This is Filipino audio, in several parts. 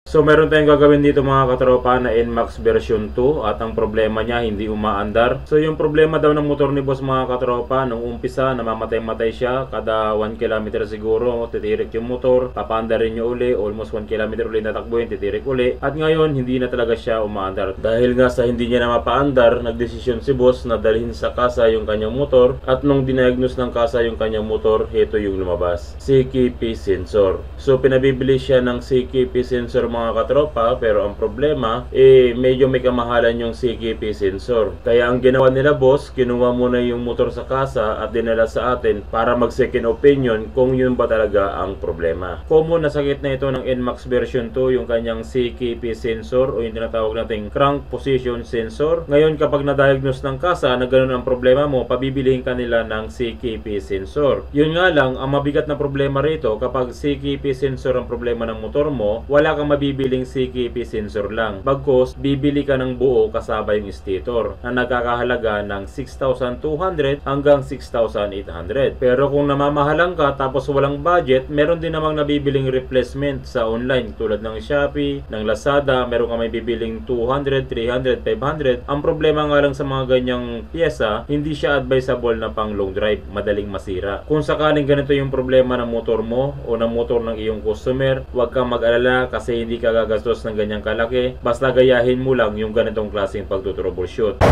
So meron tayong gagawin dito mga katropa na NMAX version 2 at ang problema niya hindi umaandar. So yung problema daw ng motor ni boss mga katropa, nung umpisa namamatay-matay siya, kada 1 km siguro titirik yung motor, papaandarin niyo uli, almost 1 km uli natakbuhin, titirik uli, at ngayon hindi na talaga siya umaandar. Dahil nga sa hindi niya na mapaandar, nagdesisyon si boss na dalhin sa kasa yung kanyang motor, at nung diniagnose ng kasa yung kanyang motor, heto yung lumabas, CKP sensor. So pinabibili siya ng CKP sensor mga katropa, pero ang problema medyo may kamahalan yung CKP sensor. Kaya ang ginawa nila boss, kinuha muna yung motor sa kasa at dinala sa atin para mag second opinion kung yun ba talaga ang problema. Common na sakit na ito ng NMAX version 2, yung kanyang CKP sensor o yung tinatawag nating crank position sensor. Ngayon kapag na-diagnose ng kasa na ganun ang problema mo, pabibilihin ka nila ng CKP sensor. Yun nga lang, ang mabigat na problema rito, kapag CKP sensor ang problema ng motor mo, wala kang mabibiling CKP sensor lang. Bagkus, bibili ka ng buo kasama yung stator na nagkakahalaga ng 6,200 hanggang 6,800. Pero kung namamahalan ka tapos walang budget, meron din namang nabibiling replacement sa online tulad ng Shopee, ng Lazada, meron ka may bibiling 200, 300, 500. Ang problema nga lang sa mga ganyang pyesa, hindi siya advisable na pang long drive, madaling masira. Kung sakaling ganito yung problema ng motor mo o ng motor ng iyong customer, huwag kang mag-alala kasi hindi ka gagastos ng ganyang kalaki, basta gayahin mo lang yung ganitong klaseng pagtutroubleshoot.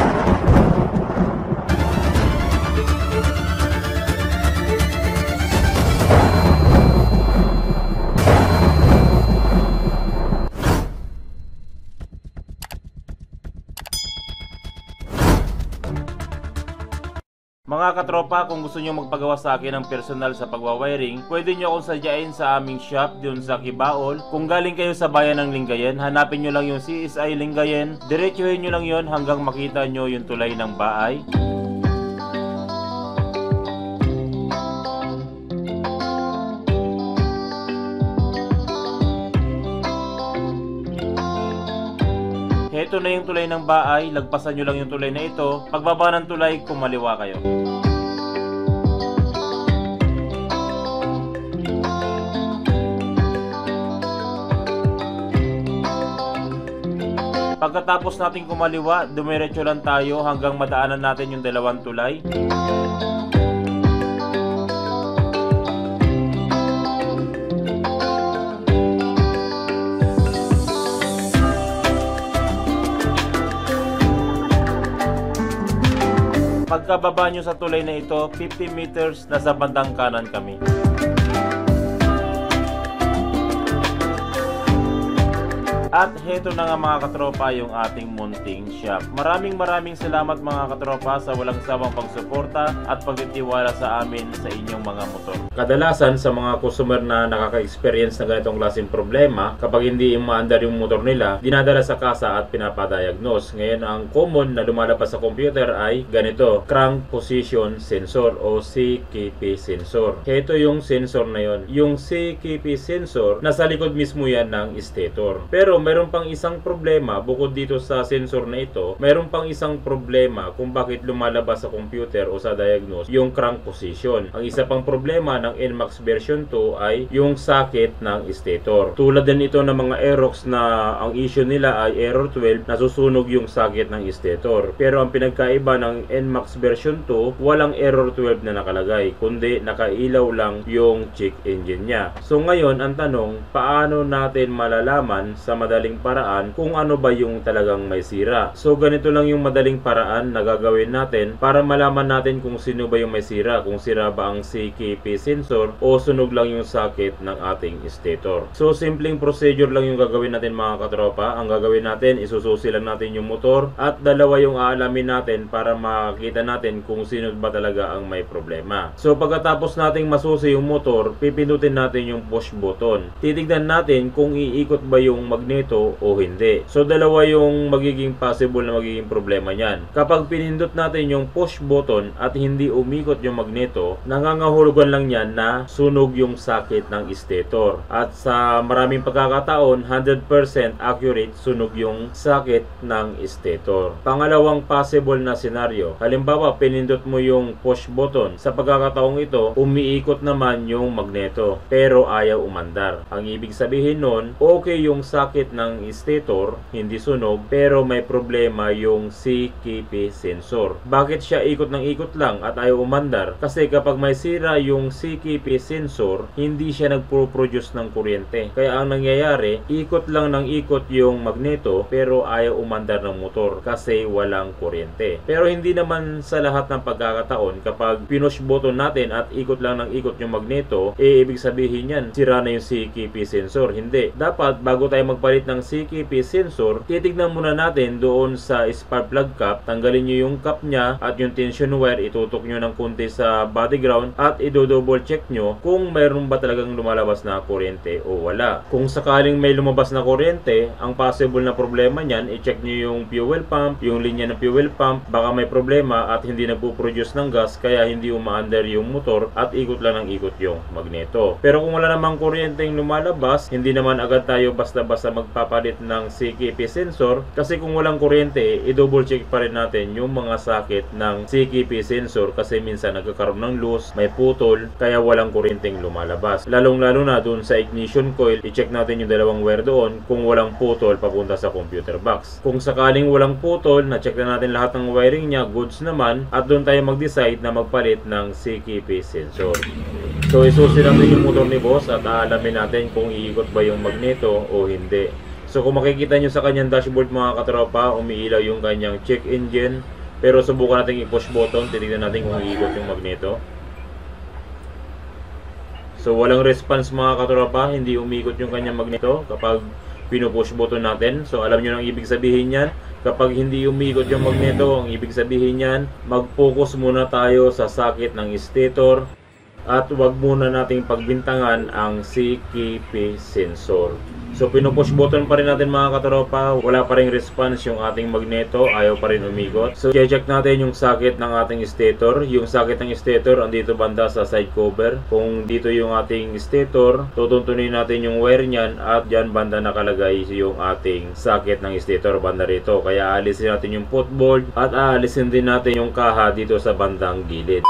Mga katropa, kung gusto nyo magpagawa sa akin ng personal sa pagwawiring, pwede nyo akong sadyain sa aming shop dun sa Kibaol. Kung galing kayo sa bayan ng Lingayen, hanapin nyo lang yung CSI Lingayen, diretsuhin nyo lang yon hanggang makita nyo yung tulay ng bahay. Ito na yung tulay ng bahay, lagpasan nyo lang yung tulay na ito. Pagbaba ng tulay, kumaliwa kayo. Pagkatapos natin kumaliwa, dumiretso lang tayo hanggang madaanan natin yung dalawang tulay. Pagkababa nyo sa tulay na ito, 50 meters, nasa bandang kanan kami. At heto na nga mga katropa yung ating munting shop. Maraming salamat mga katropa sa walang sawang pagsuporta at pagtitiwala sa amin sa inyong mga motor. Kadalasan sa mga customer na nakaka-experience na ganitong klaseng problema, kapag hindi umaandar yung motor nila, dinadala sa kasa at pinapadiagnose. Ngayon ang common na lumalabas sa computer ay ganito, crank position sensor o CKP sensor. Heto yung sensor na yon. Yung CKP sensor, nasa likod mismo yan ng stator. Pero meron pang isang problema bukod dito sa sensor na ito, meron pang isang problema kung bakit lumalabas sa computer o sa diagnose yung crank position. Ang isa pang problema ng NMAX version 2 ay yung socket ng stator. Tulad din ito ng mga Aerox na ang issue nila ay error 12, nasusunog yung socket ng stator. Pero ang pinagkaiba ng NMAX version 2, walang error 12 na nakalagay, kundi nakailaw lang yung check engine niya. So ngayon ang tanong, paano natin malalaman sa madaling paraan kung ano ba yung talagang may sira? So ganito lang yung madaling paraan na gagawin natin para malaman natin kung sino ba yung may sira, kung sira ba ang CKP sensor o sunog lang yung socket ng ating stator. So simpleng procedure lang yung gagawin natin mga katropa. Ang gagawin natin, isususi lang natin yung motor at dalawa yung aalamin natin para makita natin kung sino ba talaga ang may problema. So pagkatapos nating masusi yung motor, pipindutin natin yung push button. Titignan natin kung iikot ba yung magneto o hindi. So dalawa yung magiging possible na magiging problema niyan. Kapag pinindot natin yung push button at hindi umikot yung magneto, nangangahulugan lang yan na sunog yung socket ng stator. At sa maraming pagkakataon, 100% accurate sunog yung socket ng stator. Pangalawang possible na senaryo, halimbawa pinindot mo yung push button. Sa pagkakataong ito, umiikot naman yung magneto pero ayaw umandar. Ang ibig sabihin nun, okay yung socket sakit ng stator, hindi sunog, pero may problema yung CKP sensor. Bakit siya ikot ng ikot lang at ayaw umandar? Kasi kapag may sira yung CKP sensor, hindi siya nagpo-produce ng kuryente. Kaya ang nangyayari, ikot lang ng ikot yung magneto pero ayaw umandar ng motor kasi walang kuryente. Pero hindi naman sa lahat ng pagkakataon kapag pinush button natin at ikot lang ng ikot yung magneto, ibig sabihin yan, sira na yung CKP sensor. Hindi. Dapat bago tayo magpalit ng CKP sensor, titignan muna natin doon sa spark plug cap, tanggalin nyo yung cap nya at yung tension wire, itutok nyo ng kunti sa body ground at i-double check nyo kung mayroon ba talagang lumalabas na kuryente o wala. Kung sakaling may lumabas na kuryente, ang possible na problema nyan, i-check nyo yung fuel pump, yung linya ng fuel pump, baka may problema at hindi nagpo-produce ng gas kaya hindi umaandar yung motor at ikot lang ng ikot yung magneto. Pero kung wala namang kuryenteng lumalabas, hindi naman agad tayo basta-basta magpapalit ng CKP sensor kasi kung walang kuryente, i-double check pa rin natin yung mga sakit ng CKP sensor kasi minsan nagkakaroon ng loose, may putol, kaya walang kuryenteng lumalabas. Lalong-lalo na dun sa ignition coil, i-check natin yung dalawang wire doon kung walang putol papunta sa computer box. Kung sakaling walang putol, na-check na natin lahat ng wiring niya, goods naman, at doon tayo mag-decide na magpalit ng CKP sensor. So isusi natin yung motor ni boss at aalamin natin kung iikot ba yung magneto o hindi. So kung makikita nyo sa kanyang dashboard mga katropa, umiilaw yung kanyang check engine. Pero subukan natin i-push button, titignan natin kung iikot yung magneto. So walang response mga katropa, hindi umiikot yung kanyang magneto kapag pinupush button natin. So alam nyo nang ibig sabihin yan. Kapag hindi umiikot yung magneto, ang ibig sabihin yan, mag-focus muna tayo sa sakit ng stator at wag muna nating pagbintangan ang CKP sensor. So pinupush button pa rin natin mga katropa, wala pa ring response yung ating magneto, ayaw pa rin umikot. So check natin yung sakit ng ating stator. Yung sakit ng stator andito banda sa side cover. Kung dito yung ating stator, tutuntunin natin yung wire niyan at dyan banda nakalagay yung ating sakit ng stator banda rito. Kaya aalisin natin yung footboard at aalisin din natin yung kaha dito sa bandang gilid.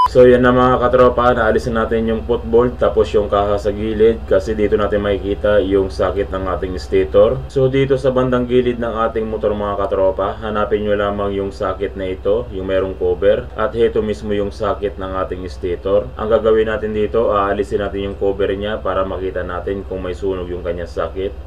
So yan na mga katropa, naalisin natin yung footboard tapos yung kaha sa gilid kasi dito natin makikita yung sakit ng ating stator. So dito sa bandang gilid ng ating motor mga katropa, hanapin nyo lamang yung sakit na ito, yung merong cover, at ito mismo yung sakit ng ating stator. Ang gagawin natin dito, aalisin natin yung cover niya para makita natin kung may sunog yung kanyang sakit.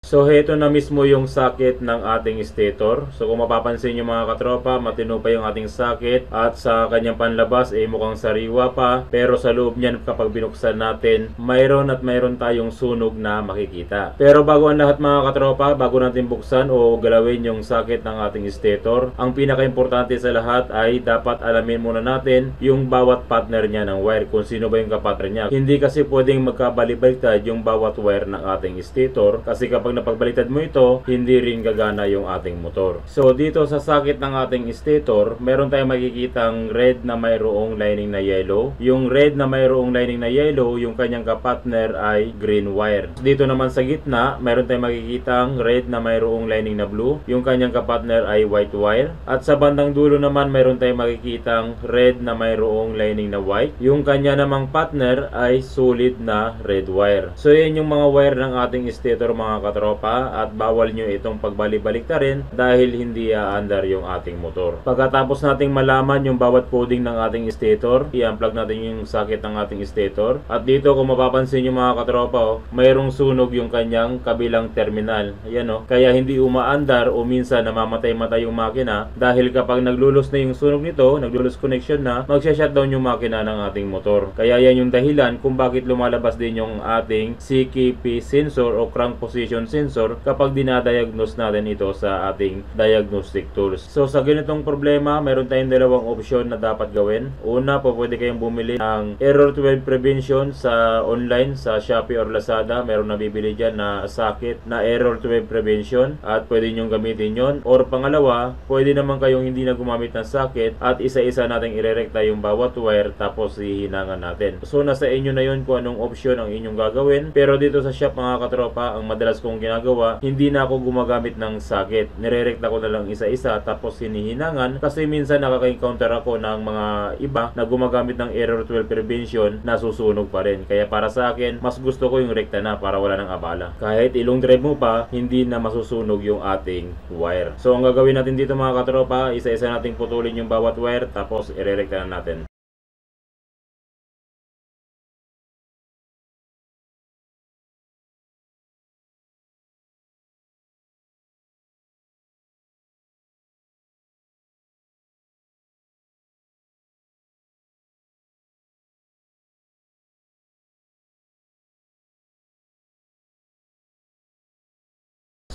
So heto na mismo yung sakit ng ating stator. So kung mapapansin nyo mga katropa, matino pa yung ating sakit at sa kanyang panlabas mukhang sariwa pa. Pero sa loob niyan kapag binuksan natin, mayroon tayong sunog na makikita. Pero bago ang lahat mga katropa, bago natin buksan o galawin yung sakit ng ating stator, ang pinaka-importante sa lahat ay dapat alamin muna natin yung bawat partner niya ng wire, kung sino ba yung kapartner niya. Hindi kasi pwedeng magkabali-baliktad yung bawat wire ng ating stator kasi kapag napagbaliktad mo ito, hindi rin gagana yung ating motor. So dito sa sakit ng ating stator, meron tayong makikitang red na mayroong lining na yellow. Yung red na mayroong lining na yellow, yung kanyang kapartner ay green wire. Dito naman sa gitna, meron tayong makikitang red na mayroong lining na blue. Yung kanyang kapartner ay white wire. At sa bandang dulo naman, meron tayong makikitang red na mayroong lining na white. Yung kanya namang partner ay solid na red wire. So yan yung mga wire ng ating stator mga katropa. At bawal nyo itong pagbalik-balik na rin dahil hindi aandar yung ating motor. Pagkatapos nating malaman yung bawat coding ng ating stator, i-unplug natin yung sakit ng ating stator. At dito kung mapapansin nyo mga katropa, mayroong sunog yung kanyang kabilang terminal. Ayan o. Kaya hindi umaandar o minsan namamatay-matay yung makina dahil kapag naglulus na yung sunog nito, naglulus connection na, magsha-shutdown yung makina ng ating motor. Kaya yan yung dahilan kung bakit lumalabas din yung ating CKP sensor o crank position sensor kapag dinadiagnose natin ito sa ating diagnostic tools. So sa ganitong problema, meron tayong dalawang option na dapat gawin. Una, pwede kayong bumili ng error 12 prevention sa online, sa Shopee or Lazada. Meron nabibili dyan na sakit na error 12 prevention at pwede nyong gamitin yon. Or pangalawa, pwede naman kayong hindi na gumamit ng sakit at isa-isa nating irerekta yung bawat wire tapos hihinangan natin. So nasa inyo na yun kung anong option ang inyong gagawin. Pero dito sa shop mga katropa, ang madalas kong ginagawa, hindi na ako gumagamit ng socket. Nirerekta ko na lang isa-isa tapos hinihinangan kasi minsan nakaka-encounter ako ng mga iba na gumagamit ng error 12 prevention na susunog pa rin. Kaya para sa akin, mas gusto ko yung rekta na para wala nang abala. Kahit ilong drive mo pa, hindi na masusunog yung ating wire. So ang gagawin natin dito mga katropa, isa-isa nating putulin yung bawat wire tapos irerekta na natin.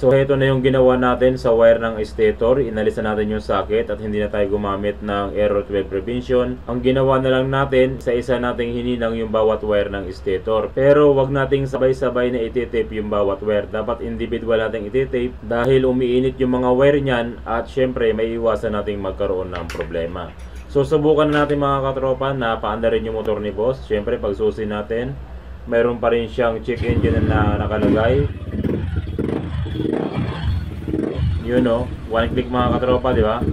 So ito na yung ginawa natin sa wire ng stator. Inalis na natin yung socket at hindi na tayo gumamit ng error 12 prevention. Ang ginawa na lang natin, isa-isa nating hininang yung bawat wire ng stator. Pero wag nating sabay-sabay na ititape yung bawat wire. Dapat individual nating ititape dahil umiinit yung mga wire niyan at syempre may iwasan nating magkaroon ng problema. So subukan na natin mga katropa na paandarin yung motor ni boss. Syempre pag susi natin, mayroon pa rin siyang check engine na nakalagay. Yun o, one click mga katropa, di ba?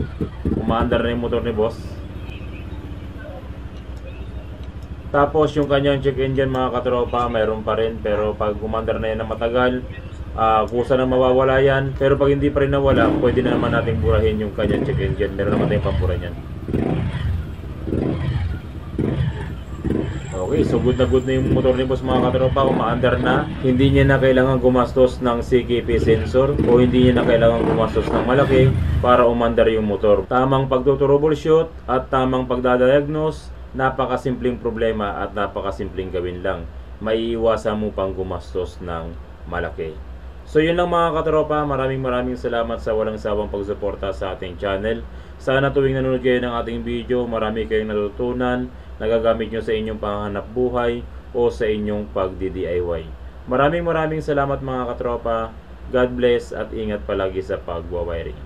Umaandar na yung motor ni boss. Tapos yung kanyang check engine mga katropa, mayroon pa rin. Pero pag umandar na yan na matagal, kusa na mawawala yan. Pero pag hindi pa rin nawala, pwede na naman natin burahin yung kanyang check engine. Meron naman tayong pampura niyan. Okay, so good na yung motor ni boss mga katropa. Umaandar na, hindi niya na kailangan gumastos ng CKP sensor o hindi niya na kailangan gumastos ng malaki para umandar yung motor. Tamang pagtutroubleshoot at tamang pagdadiagnose, napakasimpleng problema at napakasimpleng gawin lang. Maiiwasan mo pang gumastos ng malaki. So yun lang mga katropa, maraming salamat sa walang sawang pagsuporta sa ating channel. Sana tuwing nanonood kayo ng ating video, marami kayong natutunan, nagagamit nyo sa inyong panghanap buhay o sa inyong pagdi-DIY. Maraming salamat mga katropa. God bless at ingat palagi sa pagwawiring.